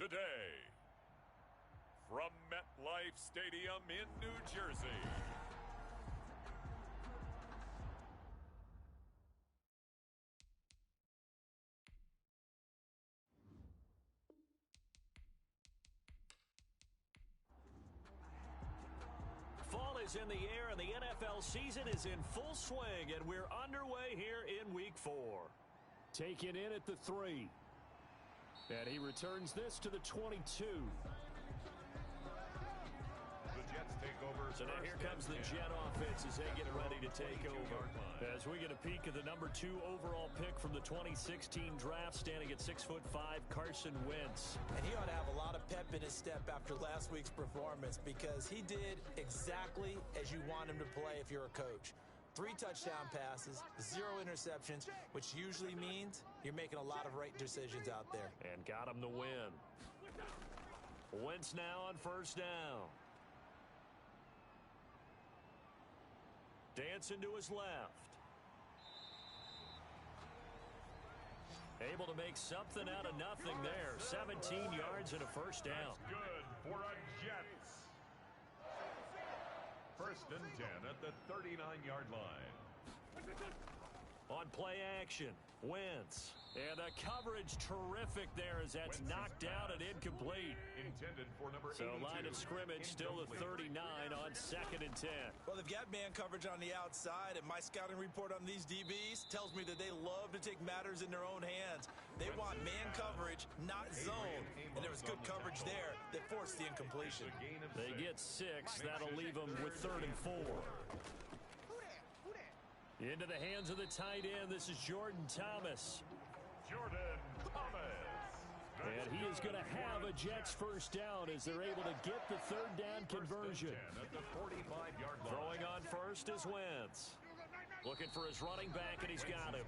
today, from MetLife Stadium in New Jersey, fall is in the air and the NFL season is in full swing, and we're underway here in Week 4. Taken in at the 3. And he returns this to the 22. the Jets take over. So now here comes the Jet offense as they get ready to take over. As we get a peek at the number 2 overall pick from the 2016 draft, standing at 6'5", Carson Wentz. And he ought to have a lot of pep in his step after last week's performance, because he did exactly as you want him to play if you're a coach. 3 touchdown passes, 0 interceptions, which usually means you're making a lot of right decisions out there. And got him the win. Wentz now on first down. Dancing to his left. Able to make something out of nothing there. 17 yards and a first down. That's good for a Jets. First and 10 at the 39-yard line. On play action, Wentz. And the coverage terrific there as that's knocked down and incomplete. Intended for number 82. So line of scrimmage still at 39 on 2nd and 10. Well, they've got man coverage on the outside, and my scouting report on these DBs tells me that they love to take matters in their own hands. They want man coverage, not zone. And there was good coverage there that forced the incompletion. They get 6. That'll leave them with 3rd and 4. Into the hands of the tight end. This is Jordan Thomas. Jordan Thomas. And he is going to have a Jets first down as they're able to get the 3rd down conversion. At the 45-yard line. Throwing on first is Wentz. Looking for his running back, and he's got him.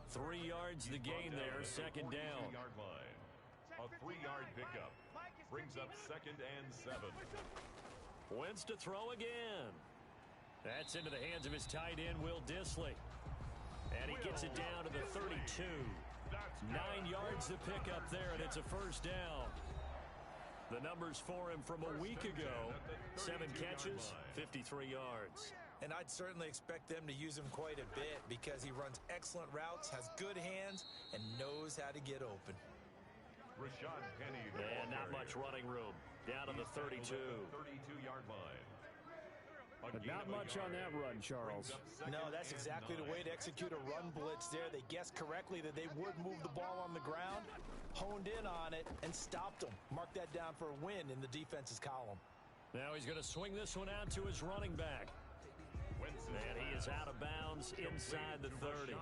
3 yards the gain there, 2nd down. A 3-yard pickup brings up 2nd and 7. Wentz to throw again. That's into the hands of his tight end, Will Dissly. And he gets it down to the 32. 9 yards to pick up there, and it's a first down. The numbers for him from a week ago: 7 catches, 53 yards. And I'd certainly expect them to use him quite a bit, because he runs excellent routes, has good hands, and knows how to get open. Rashad Penny. And not much running room. Down to the 32. 32-yard line. But not much on that run, Charles. No, that's exactly the way to execute a run blitz there. They guessed correctly that they would move the ball on the ground, honed in on it, and stopped them. Mark that down for a win in the defense's column. Now he's going to swing this one out to his running back. And he is out of bounds inside the 30.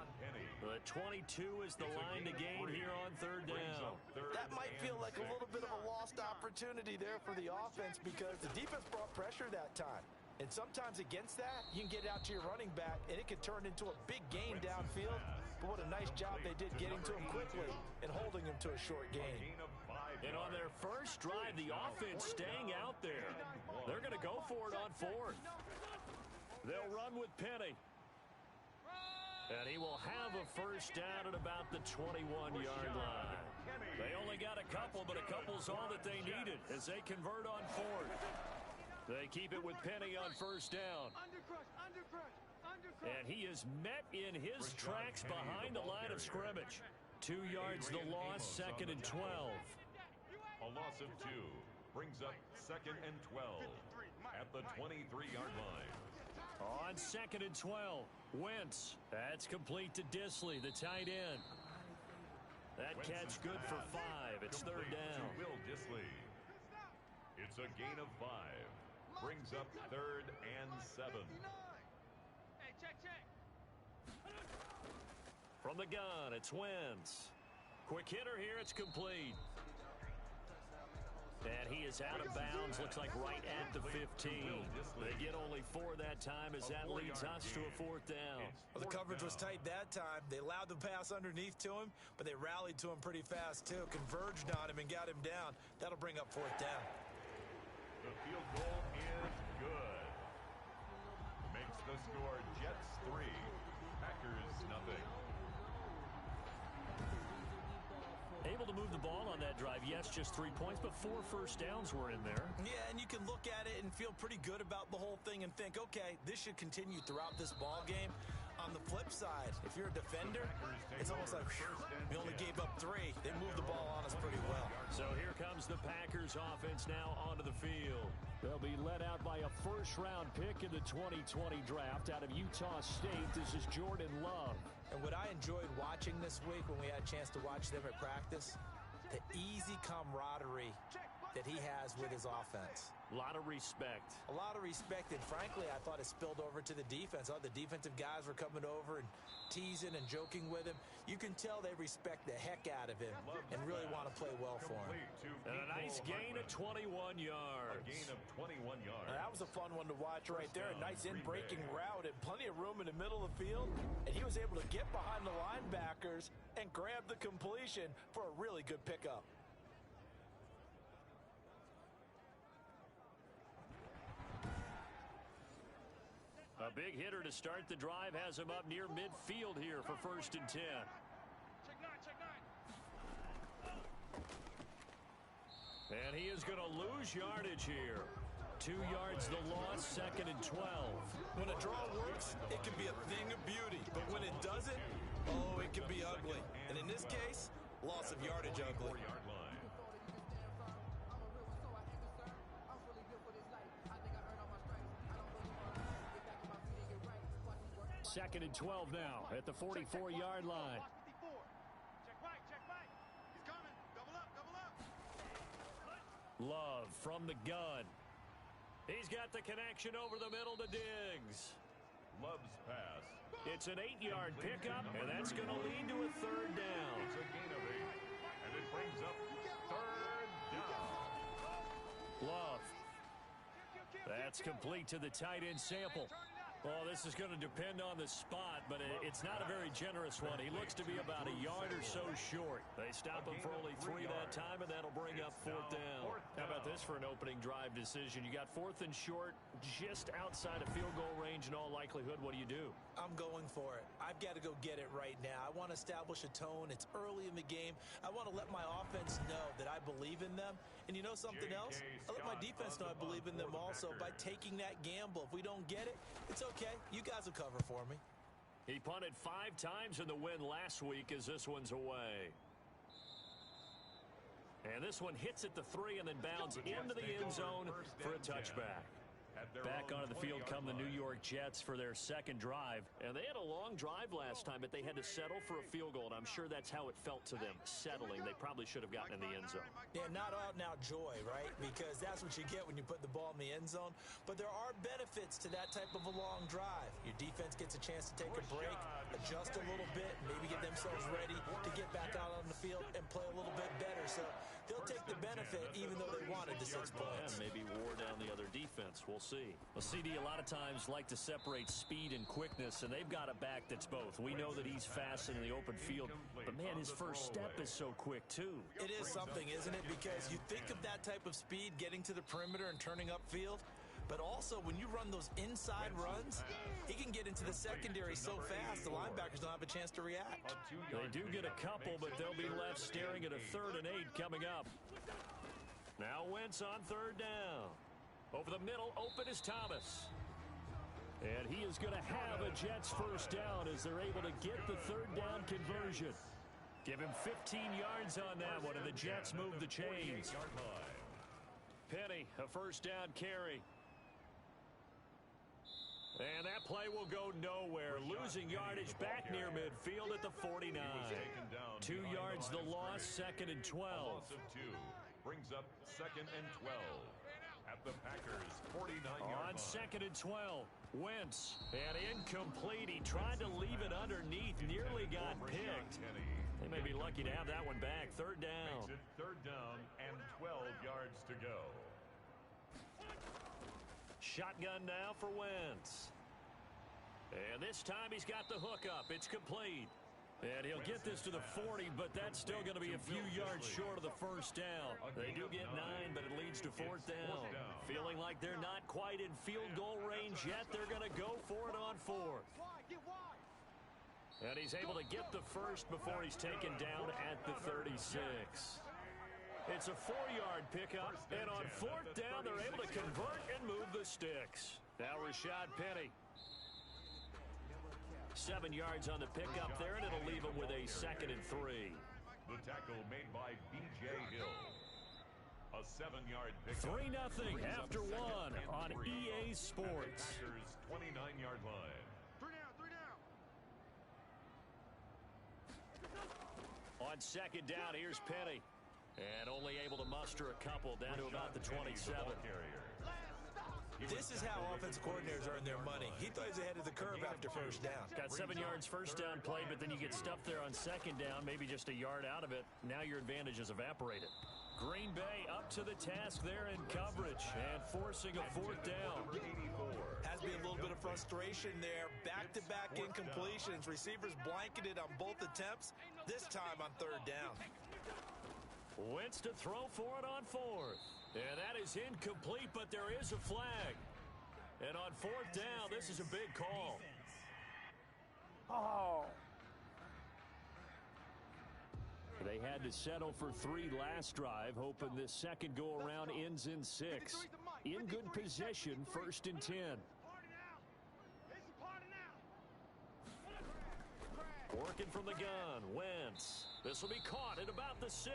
The 22 is the line to gain here on 3rd down. That might feel like a little bit of a lost opportunity there for the offense, because the defense brought pressure that time. And sometimes against that, you can get out to your running back, and it can turn into a big gain downfield. But what a nice job they did getting to him quickly and holding him to a short gain. And on their first drive, the offense staying out there. They're going to go for it on 4th. They'll run with Penny. And he will have a first down at about the 21-yard line. They only got a couple, but a couple's all that they needed as they convert on 4th. They keep it with Penny on first down. And he is met in his tracks behind the line of scrimmage. 2 yards the loss, 2nd and 12. A loss of 2 brings up 2nd and 12 at the 23-yard line. On 2nd and 12, Wentz. That's complete to Dissly, the tight end. That catch good for 5. It's 3rd down. Will Dissly. It's a gain of 5. Brings up 3rd and 7. Hey, check. From the gun, it's Wentz. Quick hitter here, it's complete. And he is out of bounds, looks like right at the 15. They get only 4 that time as that leads us to a 4th down. Well, the coverage was tight that time. They allowed the pass underneath to him, but they rallied to him pretty fast, too. Converged on him and got him down. That'll bring up 4th down. The field goal is good. Makes the score Jets 3, Packers nothing. Able to move the ball on that drive. Yes, just 3 points, but 4 first downs were in there. Yeah, and you can look at it and feel pretty good about the whole thing and think, okay, this should continue throughout this ball game. On the flip side, if you're a defender, it's almost like, whew, we only gave up 3. They moved the ball on us pretty well. So here comes the Packers offense now onto the field. They'll be led out by a first-round pick in the 2020 draft out of Utah State. This is Jordan Love. And what I enjoyed watching this week when we had a chance to watch them at practice, the easy camaraderie that he has with his offense. A lot of respect. A lot of respect, and frankly, I thought it spilled over to the defense. All the defensive guys were coming over and teasing and joking with him. You can tell they respect the heck out of him and really want to play well for him. And a nice gain of 21 yards. A gain of 21 yards. Now, that was a fun one to watch right there. A nice in-breaking route and plenty of room in the middle of the field. And he was able to get behind the linebackers and grab the completion for a really good pickup. A big hitter to start the drive has him up near midfield here for 1st and 10. Check 9. And he is going to lose yardage here. 2 yards the loss, 2nd and 12. When a draw works, it can be a thing of beauty. But when it doesn't, oh, it can be ugly. And in this case, loss of yardage ugly. 4-yard line. 2nd and 12 now at the 44-yard line. Check right. He's coming. Double up. Love from the gun. He's got the connection over the middle to Diggs. Love's pass. It's an 8-yard pickup, and that's going to lead to a 3rd down. It's a gain of 8. And it brings up 3rd down. Love. That's complete to the tight end sample. Well, this is going to depend on the spot, but it's not a very generous one. He looks to be about a yard or so short. They stop him for only 3 that time, and that'll bring up 4th down. How about this for an opening drive decision? You got 4th and short, just outside of field goal range in all likelihood. What do? I'm going for it. I've got to go get it right now. I want to establish a tone. It's early in the game. I want to let my offense know that I believe in them. And you know something else? I let my defense know I believe in them also by taking that gamble. If we don't get it, it's okay. You guys will cover for me. He punted 5 times in the win last week as this one's away. And this one hits at the 3 and then bounds into the end zone for a touchback. Back onto the field come the New York Jets for their 2nd drive. And they had a long drive last time, but they had to settle for a field goal. And I'm sure that's how it felt to them, settling. They probably should have gotten in the end zone. Yeah, not out and out joy, right? Because that's what you get when you put the ball in the end zone. But there are benefits to that type of a long drive. Your defense gets a chance to take a break, adjust a little bit, maybe get themselves ready to get back out on the field and play a little bit better. So they'll take the benefit even though they wanted the 6 points. And maybe wore down the other defense. We'll see. Well, CD a lot of times like to separate speed and quickness, and they've got a back that's both. We know that he's fast in the open field, but man, his first step is so quick too. It is something, isn't it? Because you think of that type of speed getting to the perimeter and turning upfield, but also when you run those inside runs, he can get into the secondary so fast the linebackers don't have a chance to react. They do get a couple, but they'll be left staring at a 3rd and 8 coming up. Now Wentz on 3rd down. Over the middle, open is Thomas. And he is going to have a Jets first down as they're able to get the 3rd down conversion. Give him 15 yards on that one, and the Jets move the chains. Penny, a first down carry. And that play will go nowhere. Losing yardage back near midfield at the 49. 2 yards the loss, 2nd and 12. Loss of 2 brings up 2nd and 12. At the Packers' 49-yard on 2nd and 12, Wentz, and incomplete. He tried to leave it underneath, nearly got picked. They may be lucky to have that one back. 3rd down. Makes it 3rd down and 12 yards to go. Shotgun now for Wentz. And this time he's got the hookup. It's complete. And he'll get this to the 40, but that's still going to be a few yards short of the first down. They do get 9, but it leads to 4th down. Feeling like they're not quite in field goal range yet, they're going to go for it on 4th. And he's able to get the first before he's taken down at the 36. It's a 4-yard pickup, and on 4th down, they're able to convert and move the sticks. Now Rashad Penny. 7 yards on the pickup there, and it'll leave them with a 2nd and 3. The tackle made by B.J. Hill. A 7-yard pickup. 3-0 after 1 on EA Sports. Packers 29-yard line. 3 down. On 2nd down, here's Penny. And only able to muster a couple down to about the 27. This is how offensive coordinators earn their money. He thought he was ahead of the curve after 1st down. Got 7 yards first down play, but then you get stuffed there on 2nd down, maybe just a yard out of it. Now your advantage is evaporated. Green Bay up to the task there in coverage and forcing a 4th down. Has been a little bit of frustration there. Back-to-back incompletions. Receivers blanketed on both attempts, this time on 3rd down. Wentz to throw for it on 4th. And that is incomplete, but there is a flag. And on 4th down, this is a big call. They had to settle for 3 last drive, hoping this second go-around ends in 6. In good position, 1st and 10. Working from the gun, Wentz. This will be caught at about the 6.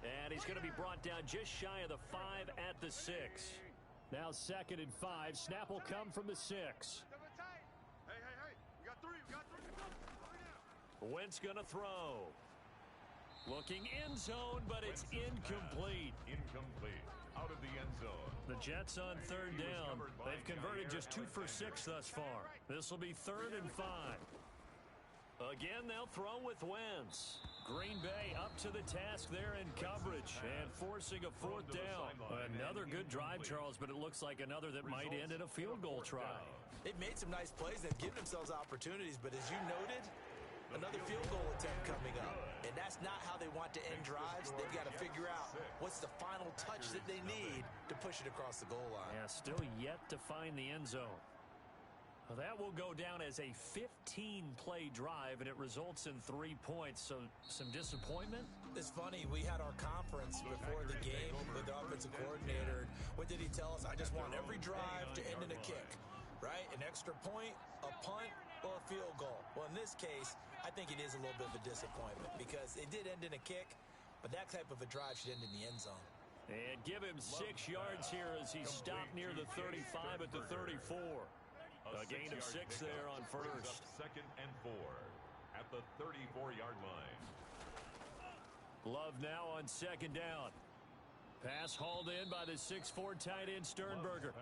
And he's going to be brought down just shy of the 5 at the 6. Now 2nd and 5. Snap will come from the 6. Hey. We got 3. Wentz going to throw. Looking end zone, but it's incomplete. Incomplete. Out of the end zone. The Jets on 3rd down. They've converted just 2 for 6 thus far. This will be 3rd and 5. Again, they'll throw with Wentz. Green Bay up to the task there in coverage and forcing a 4th down. Another good drive, Charles, but it looks like another that might end in a field goal try. They've made some nice plays. They've given themselves opportunities, but as you noted, another field goal attempt coming up. And that's not how they want to end drives. They've got to figure out what's the final touch that they need to push it across the goal line. Yeah, still yet to find the end zone. Well, that will go down as a 15-play drive, and it results in 3 points. So some disappointment? It's funny. We had our conference before the game with the offensive coordinator. What did he tell us? I just want every drive to end in a kick, right? An extra point, a punt, or a field goal. Well, in this case, I think it is a little bit of a disappointment because it did end in a kick, but that type of a drive should end in the end zone. And give him 6 yards here as he stopped near the 35 at the 34. A gain of 6 there on 1st. 2nd and 4 at the 34-yard line. Love now on 2nd down. Pass hauled in by the 6'4" tight end Sternberger.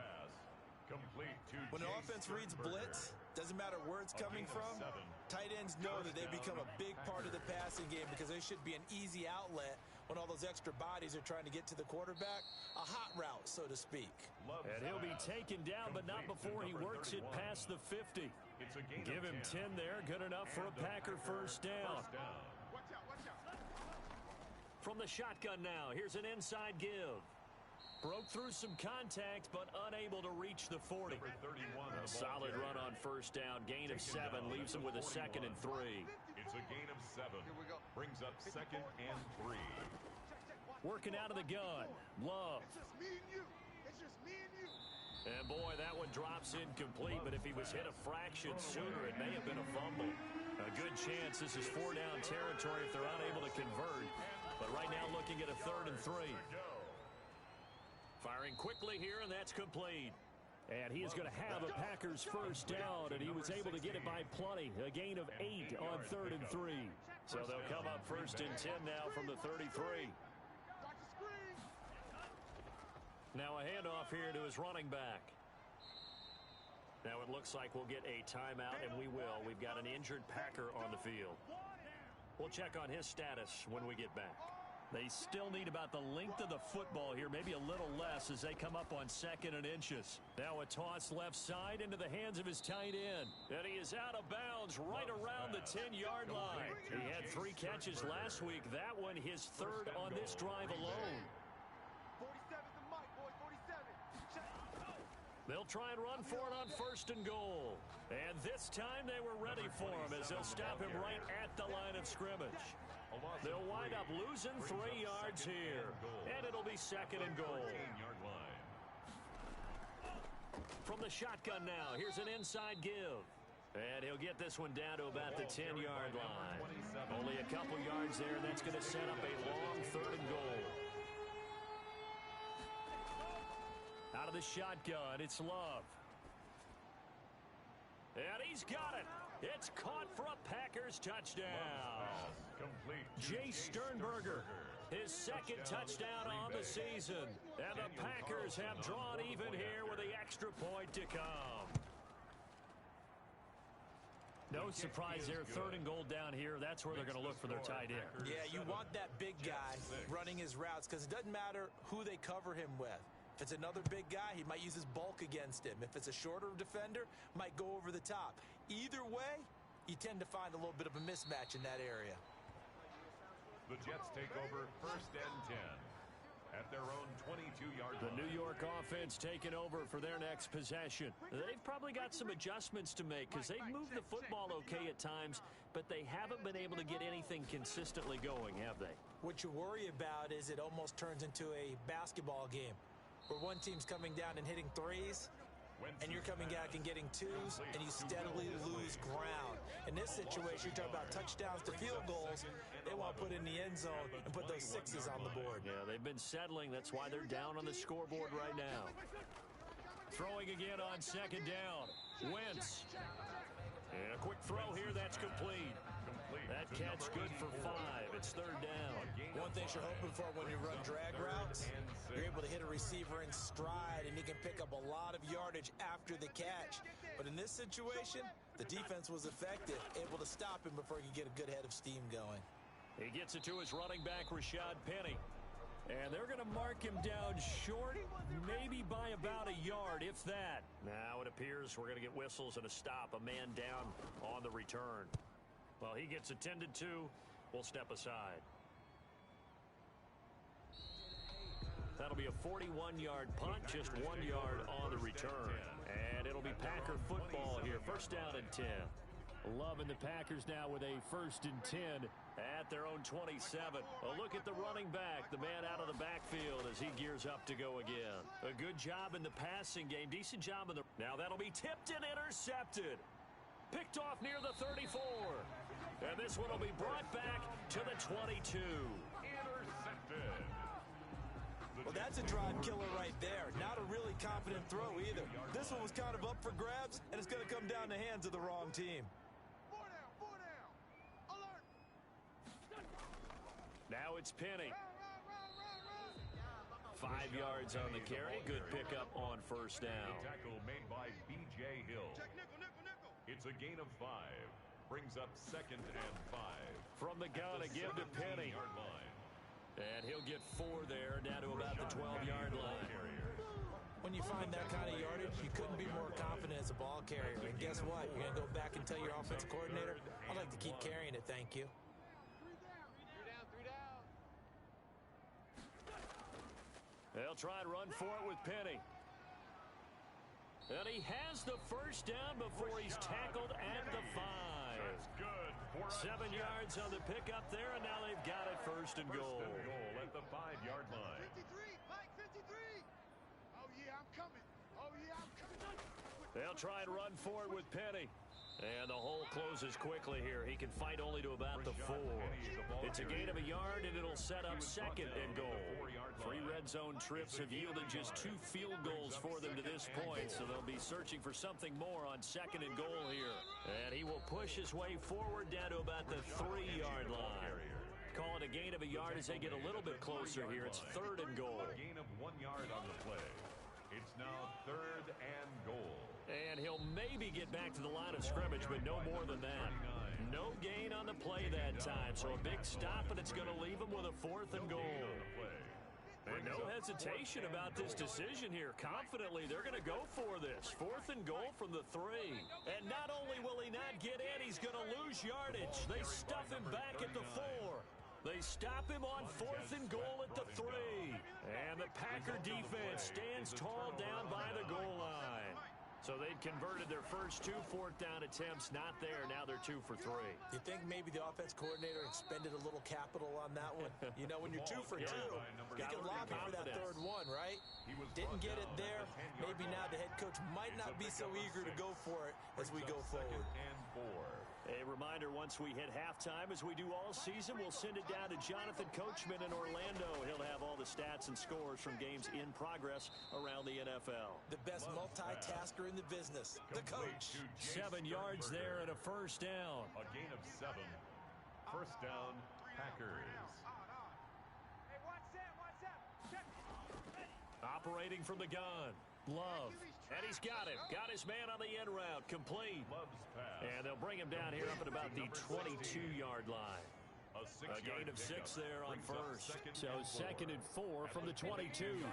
Complete to when an offense reads blitz, doesn't matter where it's coming from, tight ends know that they become a big part of the passing game because they should be an easy outlet when all those extra bodies are trying to get to the quarterback. A hot route, so to speak. And he'll be taken down, but not before he works it past the 50. Give him 10 there. Good enough for a Packer 1st down. Watch out. From the shotgun now, here's an inside give. Broke through some contact, but unable to reach the 40. A solid run on 1st down. Gain of 7 leaves him with a 2nd and 3. It's a gain of 7. Brings up 2nd and 3. Working out of the gun. Love. It's just me and you. And boy, that one drops incomplete, but if he was hit a fraction sooner, it may have been a fumble. A good chance this is 4-down territory if they're unable to convert. But right now looking at a 3rd and 3. Firing quickly here, and that's complete. And he is going to have a Packers 1st down, and he was able to get it by plenty. A gain of 8 on 3rd and 3. So they'll come up 1st and 10 now from the 33. Now a handoff here to his running back. Now it looks like we'll get a timeout, and we will. We've got an injured Packer on the field. We'll check on his status when we get back. They still need about the length of the football here, maybe a little less as they come up on 2nd and inches. Now a toss left side into the hands of his tight end. And he is out of bounds right around the 10-yard line. He had 3 catches last week. That one his 3rd on this drive alone. 47's the mic, boys. 47. They'll try and run for it on 1st and goal. And this time they were ready for him as they'll stop him right at the line of scrimmage. They'll wind up losing 3 yards here. And it'll be second and goal. From the shotgun now, here's an inside give. And he'll get this one down to about the 10-yard line. Only a couple yards there. That's going to set up a long third and goal. Out of the shotgun, it's Love. And he's got it. It's caught for a Packers touchdown. Jay Sternberger, his second touchdown on the season. And the Packers have drawn even here with the extra point to come. No surprise there. Third and goal down here. That's where they're going to look for their tight end. Yeah, you want that big guy running his routes because it doesn't matter who they cover him with. If it's another big guy, he might use his bulk against him. If it's a shorter defender, might go over the top. Either way, you tend to find a little bit of a mismatch in that area. The Jets take over first and 10 at their own 22-yard line. The New York offense taking over for their next possession. They've probably got some adjustments to make because they've moved the football okay at times, but they haven't been able to get anything consistently going, have they? What you worry about is it almost turns into a basketball game where one team's coming down and hitting threes, and you're coming back and getting twos, and you steadily lose ground. In this situation, you're talking about touchdowns to field goals. They want to put in the end zone and put those sixes on the board. Yeah, they've been settling. That's why they're down on the scoreboard right now. Throwing again on second down. Wentz. And a quick throw here. That's complete. That catch good for 5. It's third down. One thing you're hoping for when you run drag routes, you're able to hit a receiver in stride, and he can pick up a lot of yardage after the catch. But in this situation, the defense was effective, able to stop him before he could get a good head of steam going. He gets it to his running back, Rashad Penny. And they're going to mark him down short, maybe by about a yard, if that. Now it appears we're going to get whistles and a stop. A man down on the return. Well, he gets attended to. We'll step aside. That'll be a 41-yard punt, just 1 yard on the return. And it'll be Packer football here. First down and 10. Loving the Packers now with a first and 10 at their own 27. A look at the running back, the man out of the backfield as he gears up to go again. A good job in the passing game. Decent job in the... Now that'll be tipped and intercepted. Picked off near the 34. And this one will be brought back to the 22. Intercepted. Well, that's a drive killer right there. Not a really confident throw either. This one was kind of up for grabs, and it's going to come down the hands of the wrong team. 4 down. Alert. Now it's Penny. 5 yards on the carry. Good pickup on first down. A tackle made by B.J. Hill. Check nickel. It's a gain of 5. Brings up second and 5. From the gun, a give to Penny. And he'll get 4 there, down to about the 12-yard line. When you find that kind of yardage, you couldn't be more confident as a ball carrier. And guess what? You're going to go back and tell your offensive coordinator, I'd like to keep carrying it, thank you. 3 down. They'll try and run for it with Penny. And he has the first down before he's tackled at the 5. That's good. 7 yards on the pickup there, and now they've got it first and goal. First and goal at the 5-yard line. 53, Mike, 53. Oh, yeah, I'm coming. They'll try and run for it with Penny. And the hole closes quickly here. He can fight only to about the 4. It's a gain of a yard, and it'll set up second and goal. 3 red zone trips have yielded just 2 field goals for them to this point, so they'll be searching for something more on second and goal here. And he will push his way forward down to about the 3-yard line. Call it a gain of a yard as they get a little bit closer here. It's third and goal. A gain of 1 yard on the play. It's now third and goal. And he'll maybe get back to the line of scrimmage, but no more than that. No gain on the play that time, so a big stop, and it's going to leave him with a 4th and goal. And no hesitation about this decision here. Confidently, they're going to go for this. 4th and goal from the 3. And not only will he not get in, he's going to lose yardage. They stuff him back at the 4. They stop him on 4th and goal at the 3. And the Packer defense stands tall down by the goal line. So they They'd converted their first 2 fourth-down attempts. Not there. Now they're 2 for 3. You think maybe the offense coordinator expended a little capital on that one? You know, when you're 2 for 2, you can lobby for that third one, right? Didn't get it there. Maybe now the head coach might not be so eager to go for it as we go forward. A reminder, once we hit halftime, as we do all season, we'll send it down to Jonathan Coachman in Orlando. He'll have all the stats and scores from games in progress around the NFL. The best multitasker in the business, the coach. 7 yards there and a first down. A gain of 7. First down, Packers. Hey, watch that. Check. Operating from the gun. Love. And he's got him. Got his man on the end route. Complete. And they'll bring him down here up at about the 22-yard line. A gain of 6 there on first. So 2nd and 4 from the 22.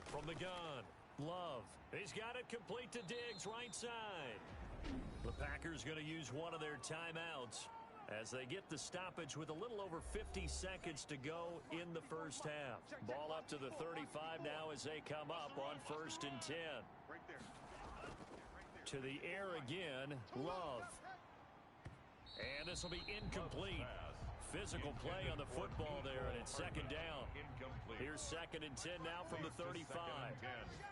From the gun. Love. He's got it complete to Diggs, right side. The Packers going to use one of their timeouts as they get the stoppage with a little over 50 seconds to go in the first half. Ball up to the 35 now as they come up on 1st and 10. Right there. To the air again, Love. And this will be incomplete. Physical play on the football there, and it's 2nd down. Here's 2nd and 10 now from the 35.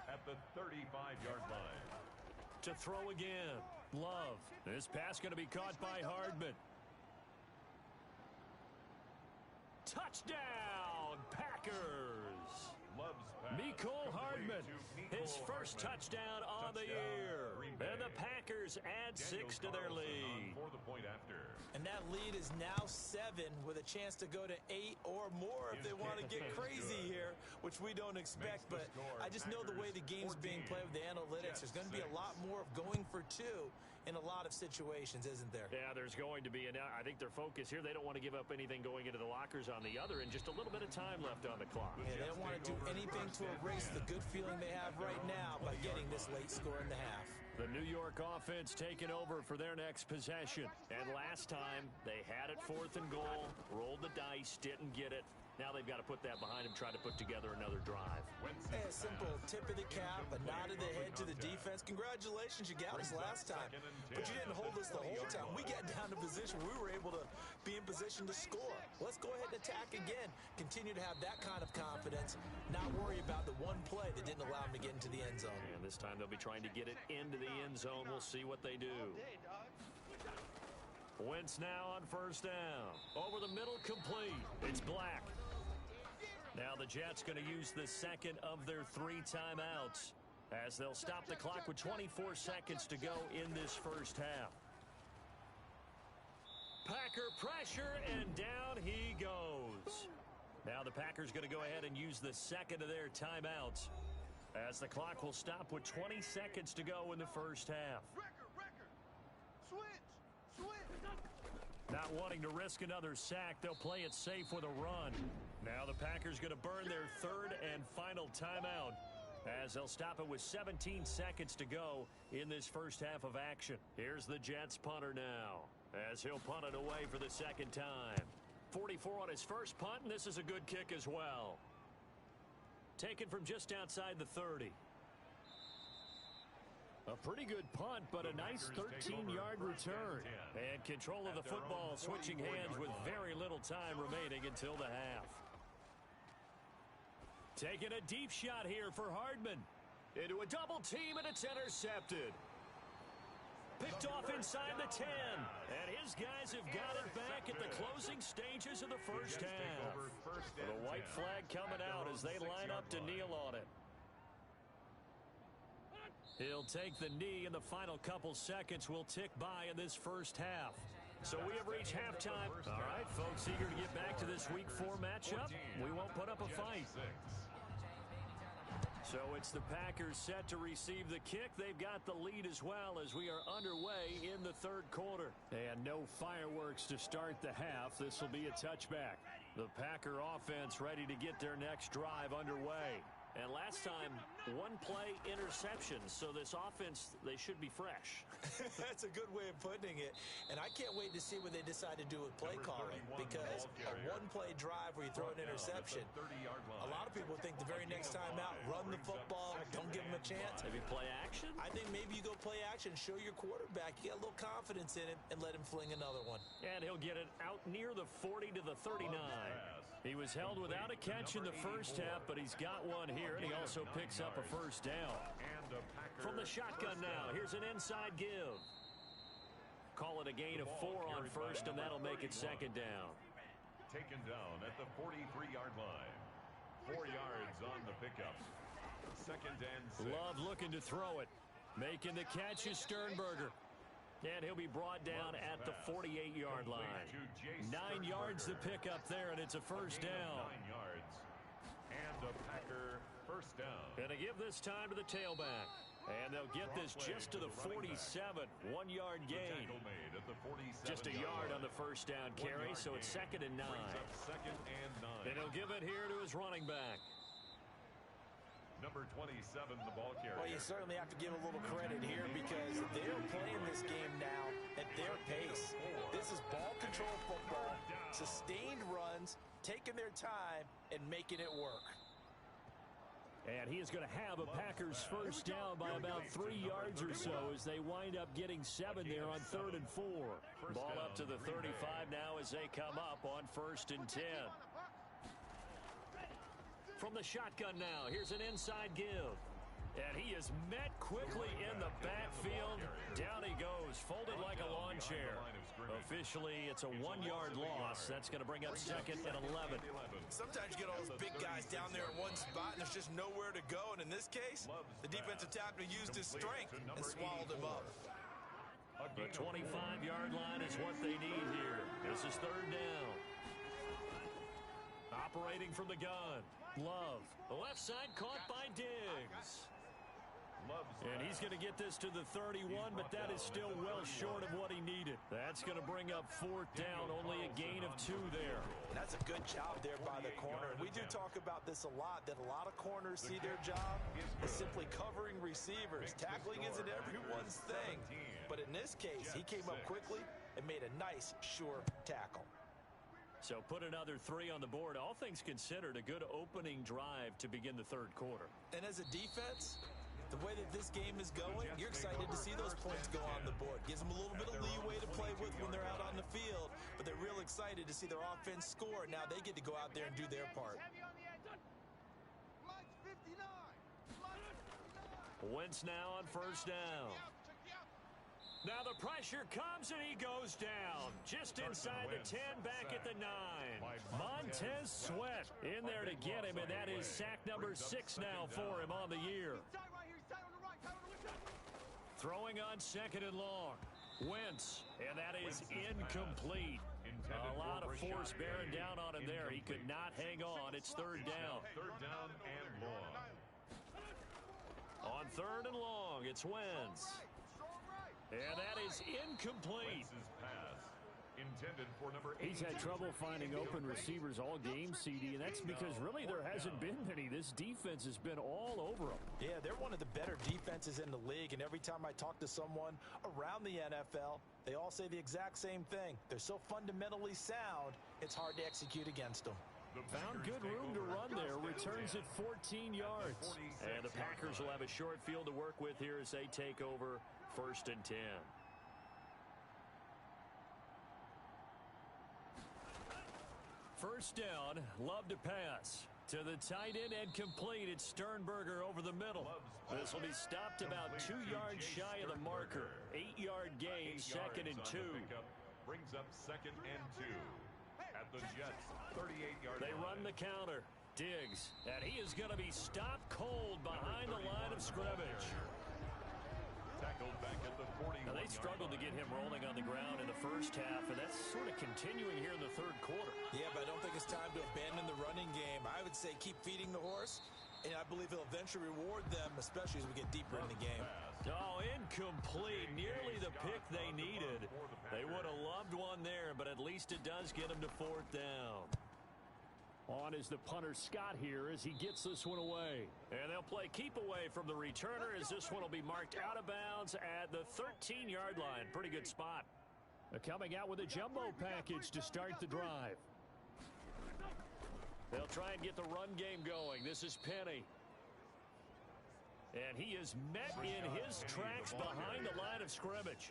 At the 35-yard line. To throw again, Love. This pass going to be caught by Hardman. Touchdown, Packers! Mecole Hardman, his first touchdown on the year. And the Packers add 6 to their lead. And that lead is now 7 with a chance to go to 8 or more if they want to get crazy here, which we don't expect. But I just know the way the game's being played with the analytics, there's going to be a lot more of going for 2 in a lot of situations, isn't there? Yeah, there's going to be. And I think their focus here, they don't want to give up anything going into the lockers on the other, and just a little bit of time left on the clock. Yeah, they don't want to do anything to erase the good feeling they have right now by getting this late score in the half. The New York offense taking over for their next possession. And last time, they had it 4th and goal, rolled the dice, didn't get it. Now they've got to put that behind them, try to put together another drive. Hey, a simple tip of the cap, a nod of the head to the defense. Congratulations, you got us last time. But you didn't hold us the whole time. We got down to position. We were able to be in position to score. Let's go ahead and attack again. Continue to have that kind of confidence. Not worry about the one play that didn't allow them to get into the end zone. And this time they'll be trying to get it into the end zone. We'll see what they do. Wentz now on 1st down. Over the middle, complete. It's Black. Now the Jets going to use the 2nd of their 3 timeouts as they'll stop the clock with 24 seconds to go in this first half. Packer pressure, and down he goes. Now the Packers going to go ahead and use the 2nd of their timeouts as the clock will stop with 20 seconds to go in the first half. Switch. Not wanting to risk another sack, they'll play it safe with a run. Now the Packers going to burn their 3rd and final timeout as they'll stop it with 17 seconds to go in this first half of action. Here's the Jets punter now as he'll punt it away for the 2nd time. 44 on his first punt, and this is a good kick as well. Taken from just outside the 30. A pretty good punt, but a nice 13-yard return. And control of the football switching hands with very little time remaining until the half. Taking a deep shot here for Hardman. Into a double team, and it's intercepted. Picked off inside the 10. And his guys have got it back at the closing stages of the first half. The white flag coming out as they line up to kneel on it. He'll take the knee, and the final couple seconds will tick by in this first half. So we have reached halftime. All right, folks, eager to get back to this Week 4 matchup. We won't put up a fight. So it's the Packers set to receive the kick. They've got the lead as well as we are underway in the 3rd quarter. And no fireworks to start the half. This will be a touchback. The Packer offense ready to get their next drive underway. And last time, one play interception. So this offense, they should be fresh. That's a good way of putting it. And I can't wait to see what they decide to do with play calling, because a one-play drive where you throw an interception, a lot of people think the very next time out, run the football, don't give them a chance. Maybe play action? I think maybe you go play action, show your quarterback, you get a little confidence in him, and let him fling another one. And he'll get it out near the 40 to the 39. He was held without a catch in the first half, but he's got one here, and he also picks up a first down. From the shotgun now, here's an inside give. Call it a gain of 4 on first, and that'll make it second down. Taken down at the 43-yard line. 4 yards on the pickup. Second and 6. Love looking to throw it. Making the catch is Sternberger. And he'll be brought down at the 48-yard line. 9 yards to pick up there, and it's a first down. 9 yards. And a Packer first down. Gonna give this time to the tailback. And they'll get this just to the 47. 1-yard gain. Just a yard on the first down carry, so it's second and 9. Second and 9. And he'll give it here to his running back. Number 27, the ball carrier. Well, you certainly have to give a little credit here, because they're playing this game now at their pace. This is ball control football, sustained runs, taking their time, and making it work. And he is going to have a Packers first down by about 3 yards or so as they wind up getting 7 there on 3rd and 4. Ball up to the 35 now as they come up on 1st and 10. From the shotgun now, here's an inside give. And he is met quickly in the backfield. Down he goes, folded like a lawn chair. Officially, it's a 1-yard loss. That's going to bring up second and 11. Sometimes you get all those big guys down there in one spot, and there's just nowhere to go. And in this case, the defensive tackle used his strength and swallowed him up. The 25-yard line is what they need here. This is 3rd down. Operating from the gun, Love. The left side caught by Diggs. And he's going to get this to the 31, but that is still well short of what he needed. That's going to bring up 4th down, only a gain of 2 there. And that's a good job there by the corner. We do talk about this a lot, that a lot of corners see their job as simply covering receivers. Tackling isn't everyone's thing. But in this case, he came up quickly and made a nice, sure tackle. So put another 3 on the board. All things considered, a good opening drive to begin the 3rd quarter. And as a defense, the way that this game is going, you're excited to see those points go on the board. Gives them a little bit of leeway to play with when they're out on the field, but they're real excited to see their offense score. Now they get to go out there and do their part. Wentz now on 1st down. Now the pressure comes and he goes down. Just inside the 10, back at the 9. Montez Sweat in there to get him, and that is sack number 6 now for him on the year. Throwing on 2nd and long. Wentz, and that is incomplete. A lot of force bearing down on him there. He could not hang on. It's 3rd down. 3rd down and long. On 3rd and long, it's Wentz. And that is incomplete. He's had trouble finding open receivers all game, CD, and that's because really there hasn't been many. This defense has been all over them. Yeah, they're one of the better defenses in the league, and every time I talk to someone around the NFL, they all say the exact same thing. They're so fundamentally sound, it's hard to execute against them. Found good room to run there. Returns at 14 yards. And the Packers will have a short field to work with here as they take over 1st and 10. First down, Love to pass. To the tight end and complete. It's Sternberger over the middle. This will be stopped about 2 yards shy of the marker. 8-yard gain, 2nd and 2. Brings up 2nd and 2. At the Jets, 38-yard They run the counter. Diggs, and he is going to be stopped cold behind the line of scrimmage. Tackled back at the 41. Now they struggled to get him rolling on the ground in the first half, and that's sort of continuing here in the 3rd quarter. Yeah, but I don't think it's time to abandon the running game. I would say keep feeding the horse, and I believe he'll eventually reward them, especially as we get deeper in the game. Oh, incomplete. Nearly the pick they needed. They would have loved one there, but at least it does get them to 4th down. On is the punter Scott here as he gets this one away. And they'll play keep away from the returner as this one will be marked out of bounds at the 13-yard line. Pretty good spot. Coming out with a jumbo package to start the drive. They'll try and get the run game going. This is Penny. And he is met in his tracks behind the line of scrimmage.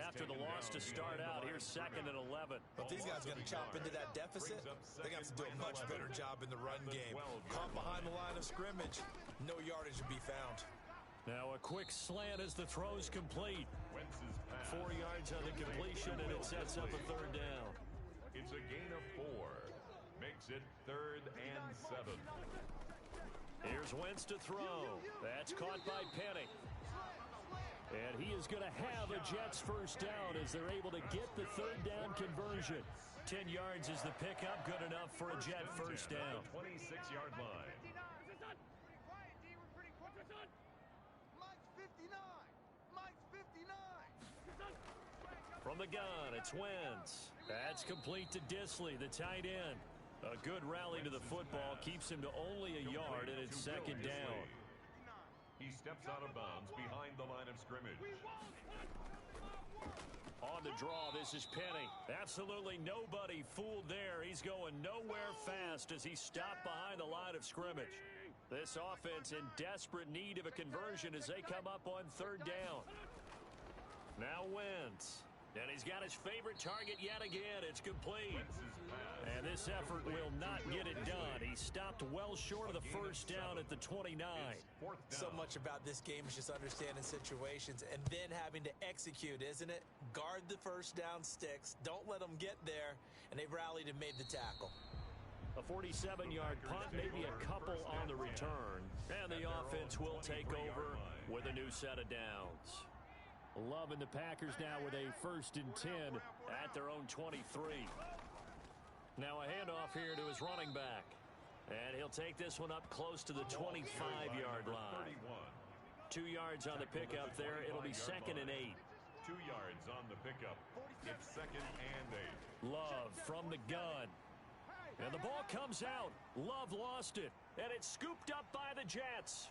After the loss to start out, here's 2nd and 11. But these guys are going to chop into that deficit. They're going to have to do a much better job in the run game. Caught behind the line of scrimmage, no yardage to be found. Now a quick slant as the throw's complete. 4 yards on the completion, and it sets up a 3rd down. It's a gain of 4. Makes it 3rd and 7. Here's Wentz to throw. That's caught by Penny. And he is going to have a Jets first down as they're able to get the 3rd down conversion. 10 yards is the pickup, good enough for a Jet first down. 26-yard line. From the gun, it's Wentz. That's complete to Disley, the tight end. A good rally to the football keeps him to only a yard, and it's 2nd down. He steps out of bounds behind the line of scrimmage. On the draw, this is Penny. Absolutely nobody fooled there. He's going nowhere fast as he stopped behind the line of scrimmage. This offense in desperate need of a conversion as they come up on 3rd down. Now Wentz. And he's got his favorite target yet again. It's complete. And this effort will not get it done. He stopped well short of the first down at the 29. So much about this game is just understanding situations and then having to execute, isn't it? Guard the first down sticks. Don't let them get there. And they rallied and made the tackle. A 47-yard punt, maybe a couple on the return. And the offense will take over with a new set of downs. Loving the Packers now with a 1st and 10 at their own 23. Now a handoff here to his running back. And he'll take this one up close to the 25-yard line. 2 yards on the pickup there. It'll be 2nd and 8. 2 yards on the pickup. It's 2nd and 8. Love from the gun. And the ball comes out. Love lost it. And it's scooped up by the Jets.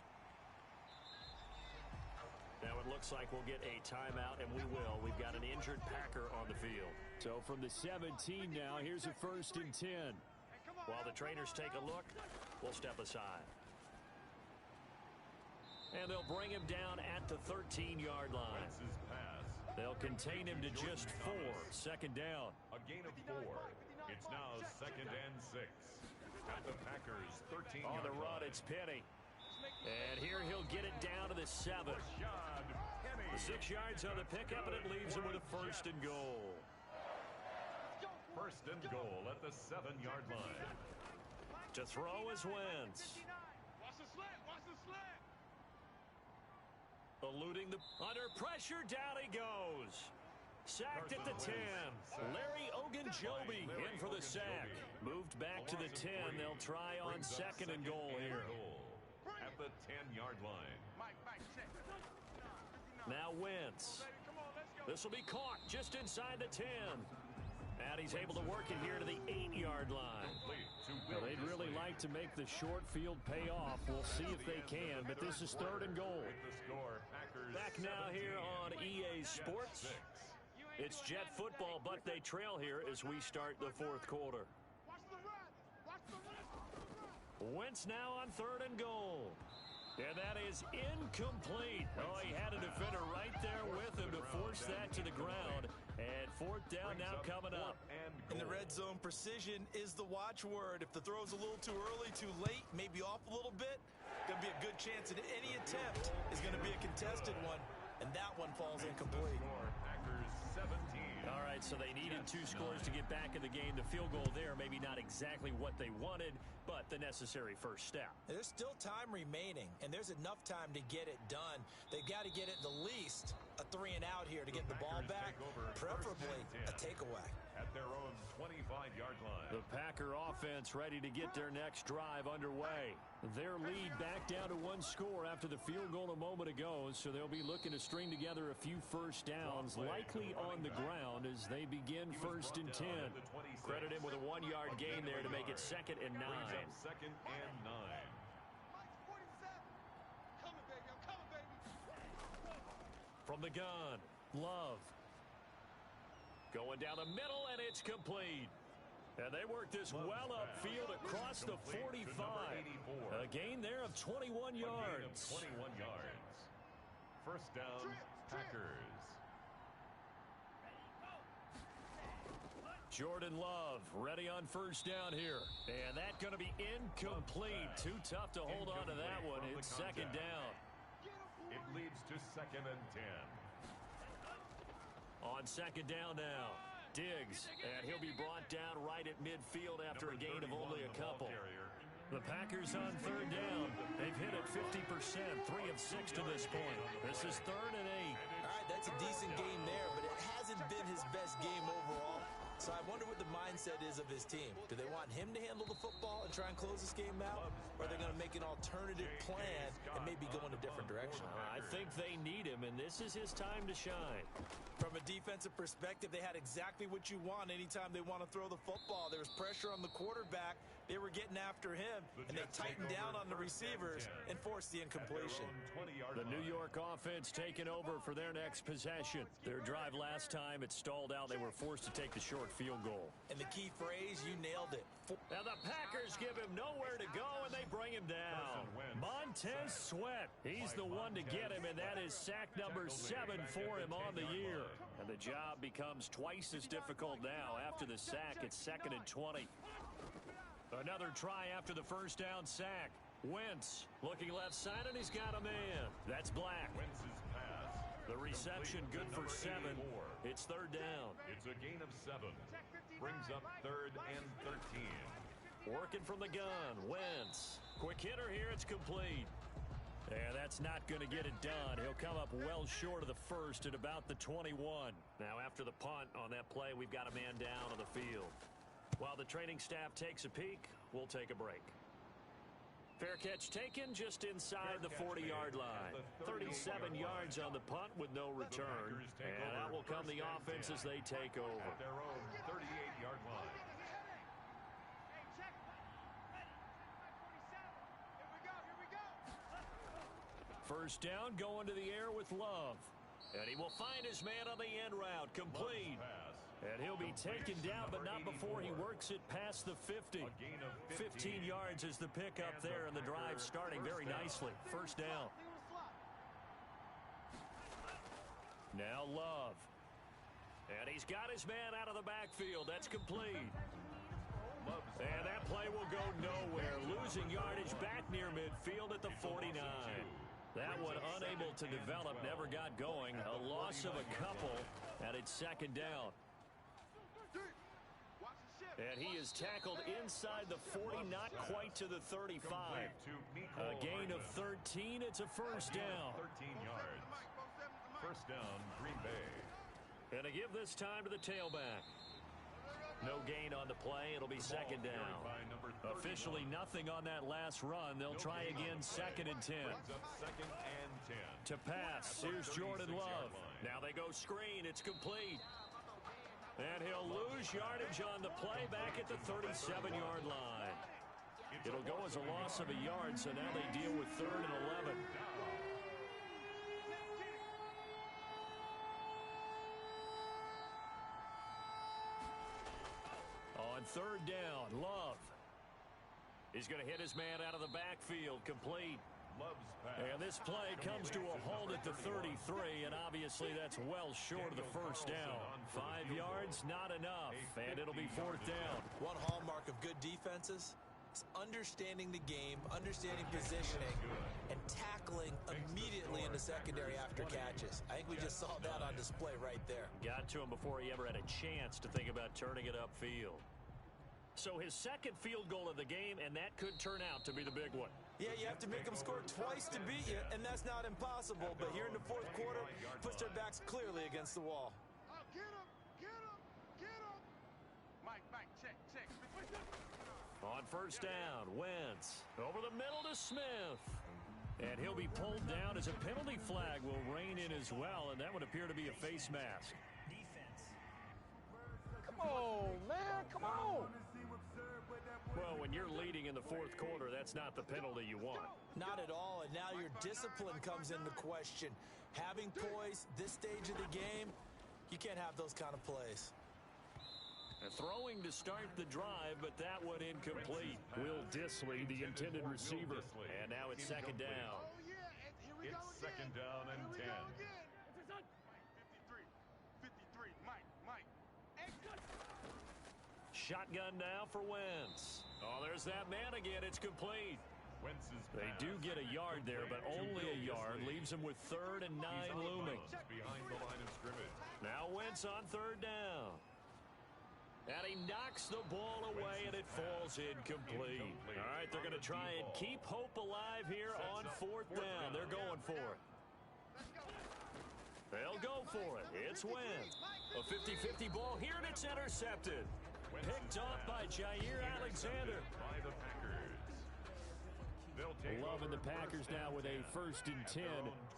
Now it looks like we'll get a timeout, and we will. We've got an injured Packer on the field. So from the 17 now, here's a 1st and 10. While the trainers take a look, we'll step aside. And they'll bring him down at the 13-yard line. They'll contain him to just 4. 2nd down. A gain of 4. It's now 2nd and 6. At the Packers' 13-yard line. On the run, it's Penny. And here he'll get it down to the 7. The 6 yards on the pickup, and it leaves him with a 1st and goal. 1st and goal at the 7-yard line. To throw is Wentz. Watch the slant, watch the slant. Eluding the... Under pressure, down he goes. Sacked at the 10. Larry Ogunjobi in for the sack. Moved back to the 10. They'll try on 2nd and goal here. At the 10-yard line. Now Wentz. This will be caught just inside the 10. And he's able to work it here to the 8-yard line. Well, they'd really like to make the short field pay off. We'll see if they can, but this is 3rd and goal. Back now here on EA Sports. It's Jet football, but they trail here as we start the 4th quarter. Wentz now on 3rd and goal. And that is incomplete. Oh, he had a defender right there with him to force that to the ground. And 4th down now coming up. In the red zone, precision is the watchword. If the throw's a little too early, too late, maybe off a little bit, going to be a good chance that any attempt is going to be a contested one. And that one falls incomplete. All right, so they needed 2 scores to get back in the game. The field goal there, maybe not exactly what they wanted, but the necessary first step. There's still time remaining, and there's enough time to get it done. They've got to get at the least a 3 and out here to get the ball back, preferably a takeaway. at their own 25-yard line. The Packer offense ready to get their next drive underway. Their lead back down to one score after the field goal a moment ago, so they'll be looking to string together a few first downs, likely on the ground as they begin 1st and 10. Credit him with a 1-yard gain there to make it 2nd and 9. Second and 9. From the gun, Love. Going down the middle, and it's complete. And they work this well upfield across the 45. A gain there of 21 yards. 21 yards. First down, Packers. Jordan Love ready on first down here. And that's going to be incomplete. Too tough to hold on to that one. It's 2nd down. It leads to 2nd and 10. On 2nd down now, Diggs, and he'll be brought down right at midfield after a gain of only a couple. The Packers on 3rd down. They've hit it 50%, 3 of 6 to this point. This is 3rd and 8. All right, that's a decent game there, but it hasn't been his best game overall. So I wonder what the mindset is of his team. Do they want him to handle the football and try and close this game out? Or are they going to make an alternative plan and maybe go in a different direction? I think they need him, and this is his time to shine. From a defensive perspective, they had exactly what you want anytime they want to throw the football. There was pressure on the quarterback. They were getting after him, and they tightened down on the receivers and forced the incompletion. The New York offense taking over for their next possession. Their drive last time, it stalled out. They were forced to take the short field goal. And the key phrase, you nailed it. Now the Packers give him nowhere to go, and they bring him down. Montez Sweat, he's the one to get him, and that is sack number 7 for him on the year. And the job becomes twice as difficult now. After the sack, it's 2nd and 20. Another try after the first down sack. Wentz looking left side, and he's got a man. That's Black. Wentz's pass. The reception good for 7. It's 3rd down. It's a gain of 7. Brings up 3rd and 13. Working from the gun. Wentz. Quick hitter here. It's complete. And that's not going to get it done. He'll come up well short of the first at about the 21. Now after the punt on that play, we've got a man down on the field. While the training staff takes a peek, we'll take a break. Fair catch taken just inside the 40-yard line. 37 yards on the punt with no return. And out will come the offense as they take over. At their own 38-yard line. First down, going to the air with Love. And he will find his man on the end route, complete. And he'll be taken down, but not before he works it past the 50. 15 yards is the pickup there, and the drive starting very nicely. First down. Now Love. And he's got his man out of the backfield. That's complete. And that play will go nowhere. Losing yardage back near midfield at the 49. That one unable to develop, never got going. A loss of a couple, and it's 2nd down. And he is tackled inside the 40, not quite to the 35. A gain of 13. It's a first down. 13 yards. First down, Green Bay. And to give this time to the tailback. No gain on the play. It'll be 2nd down. Officially nothing on that last run. They'll try again 2nd and 10. Second and 10. To pass. Here's Jordan Love. Now they go screen. It's complete. And he'll lose yardage on the play back at the 37-yard line. It'll go as a loss of a yard, so now they deal with 3rd and 11. On 3rd down, Love. He's going to hit his man out of the backfield, complete. And this play comes to a halt at the 33, and obviously that's well short of the first down. 5 yards, not enough, and it'll be 4th down. One hallmark of good defenses is understanding the game, understanding positioning, and tackling immediately in the secondary after catches. I think we just saw that on display right there. Got to him before he ever had a chance to think about turning it upfield. So his 2nd field goal of the game, and that could turn out to be the big one. Yeah, you have to make them score twice to beat you, and that's not impossible. But here in the 4th quarter, puts their backs clearly against the wall. Get him! Get him! Get him! On first down, Wentz over the middle to Smith. And he'll be pulled down as a penalty flag will rein in as well, and that would appear to be a face mask. Come on, man, come on. Well, when you're leading in the fourth quarter, that's not the penalty you want. Not at all, and now your discipline comes into question. Having poise this stage of the game, you can't have those kind of plays. Throwing to start the drive, but that one incomplete. Will Dissly, the intended receiver. And now it's second down. Oh, yeah, and here we go again. It's second down and 10. 53, 53, Mike. Shotgun now for Wentz. Oh, there's that man again. It's complete. They do get a yard there, but only a yard. Leaves them with 3rd and 9 looming. Behind the line of scrimmage. Now Wentz on 3rd down. And he knocks the ball away, and it falls incomplete. All right, they're going to try and keep hope alive here on 4th down. They're going for it. They'll go for it. It's Wentz. A 50-50 ball here, and it's intercepted. Picked off by Jair Alexander. By the Packers. Loving the Packers now with a 1st and 10,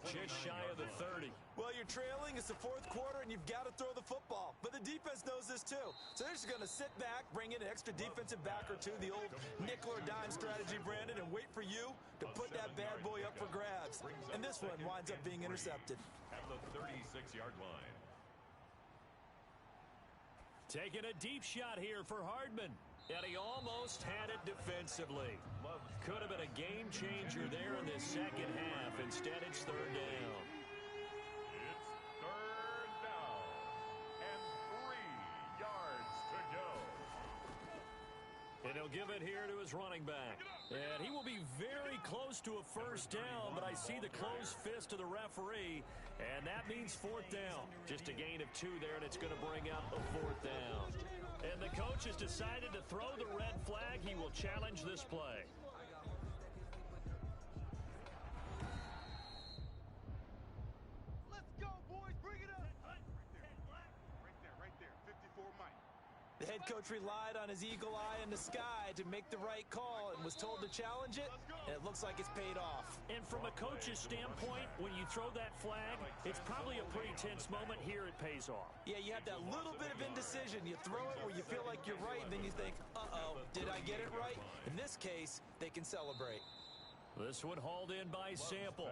just shy of the 30. Well, you're trailing. It's the fourth quarter, and you've got to throw the football. But the defense knows this, too. So they're just going to sit back, bring in an extra defensive back or two, the old nickel or dime strategy, Brandon, and wait for you to put that bad boy up for grabs. And this one winds up being intercepted. At the 36-yard line. Taking a deep shot here for Hardman. And he almost had it defensively. Could have been a game changer there in the second half. Instead, it's 3rd down. It's 3rd down. And 3 yards to go. And he'll give it here to his running back. And he will be very close to a 1st down, but I see the closed fist of the referee. And that means 4th down. Just a gain of 2 there, and it's going to bring up a 4th down. And the coach has decided to throw the red flag. He will challenge this play. Let's go, boys. Bring it up. Right there. 54, Mike. The head coach relied on his eagle eye in the sky to make the right call and was told to challenge it, and it looks like it's paid off. And from a coach's standpoint, when you throw that flag, it's probably a pretty tense moment. Here it pays off. Yeah, you have that little bit of indecision. You throw it where you feel like you're right, and then you think, uh-oh, did I get it right? In this case, they can celebrate. This one hauled in by Sample.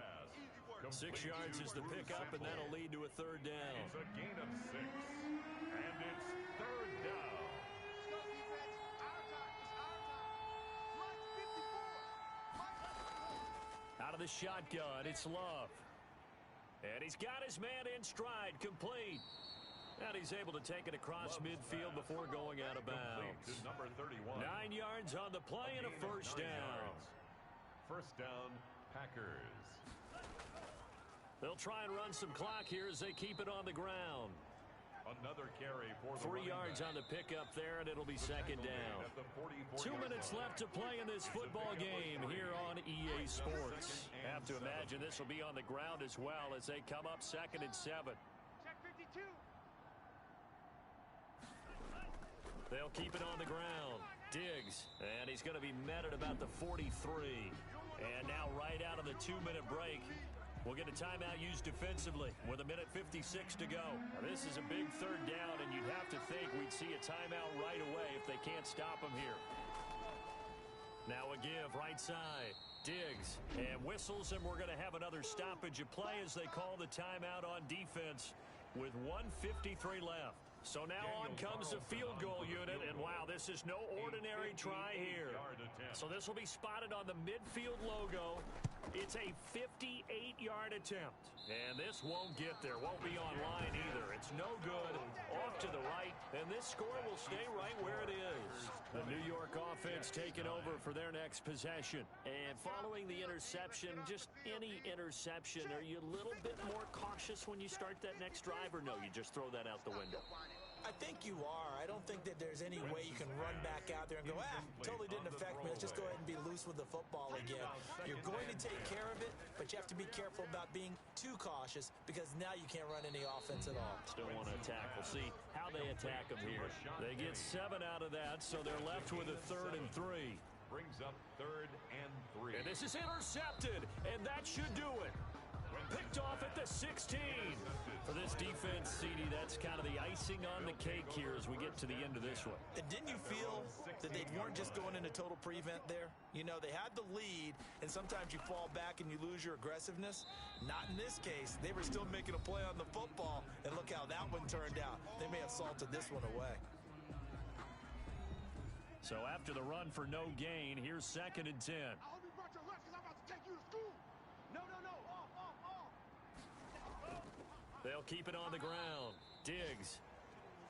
6 yards is the pickup, and that'll lead to a 3rd down. It's a gain of 6. And it's 3rd down. Let's go, defense. Our time. It's our time. Mike, 54. Out of the shotgun, it's Love. And he's got his man in stride, complete. And he's able to take it across midfield before going out of bounds. To number 31. 9 yards on the play and a 1st down. 1st down, Packers. They'll try and run some clock here as they keep it on the ground. Another carry for the 3 yards on the pickup there, and it'll be 2nd down. 2 minutes left to play in this football game here on EA Sports. Have to imagine this will be on the ground as well as they come up 2nd and 7. Check 52. They'll keep it on the ground. Diggs, and he's going to be met at about the 43. And now right out of the 2-minute break, we'll get a timeout used defensively with 1:56 to go. Now, this is a big 3rd down, and you'd have to think we'd see a timeout right away if they can't stop him here. Now a give right side. Diggs, and whistles, and we're going to have another stoppage of play as they call the timeout on defense with 1:53 left. So now on comes the field goal unit, and wow, this is no ordinary try here. So this will be spotted on the midfield logo. It's a 58-yard attempt, and this won't get there. Won't be online either. It's no good. Off to the right, and this score will stay right where it is. The New York offense taking over for their next possession. And following the interception, just any interception, are you a little bit more cautious when you start that next drive, or no, you just throw that out the window? I think you are. I don't think that there's any way you can run back out there and go, totally didn't affect me. Let's just go ahead and be loose with the football again. You're going to take care of it, but you have to be careful about being too cautious because now you can't run any offense at all. Still want to attack. We'll see how they attack them here. They get 7 out of that, so they're left with a 3rd and 3. Brings up 3rd and 3. And this is intercepted, and that should do it. Picked off at the 16. For this defense, CD, that's kind of the icing on the cake here as we get to the end of this one. And didn't you feel that they weren't just going into total prevent there? You know, they had the lead, and sometimes you fall back and you lose your aggressiveness. Not in this case. They were still making a play on the football, and look how that one turned out. They may have salted this one away. So after the run for no gain, here's 2nd and 10. I hope you brought your lunch because I'm about to take you to school. No. Off. They'll keep it on the ground. Diggs.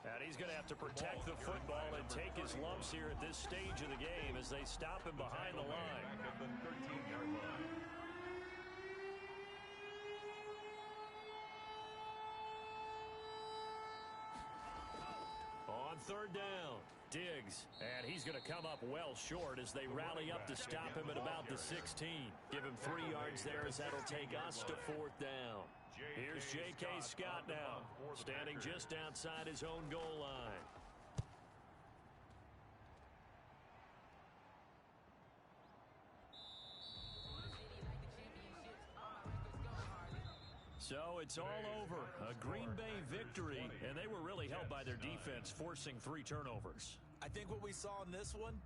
And he's going to have to protect the football and take his lumps here at this stage of the game as they stop him behind the line. Back at the 13-yard line. On 3rd down, Diggs. And he's going to come up well short as they rally up to stop him at about the 16. Give him 3 yards there as that'll take us to 4th down. Here's J.K. Scott now, standing just outside his own goal line. So it's all over. A Green Bay victory, and they were really helped by their defense, forcing 3 turnovers. I think what we saw in this one,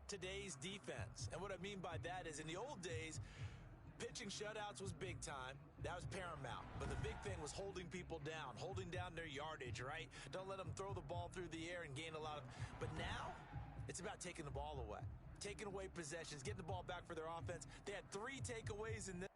today's defense. And what I mean by that is in the old days, pitching shutouts was big time. That was paramount. But the big thing was holding people down, holding down their yardage, right? Don't let them throw the ball through the air and gain a lot of... But now, it's about taking the ball away. Taking away possessions, getting the ball back for their offense. They had 3 takeaways in this.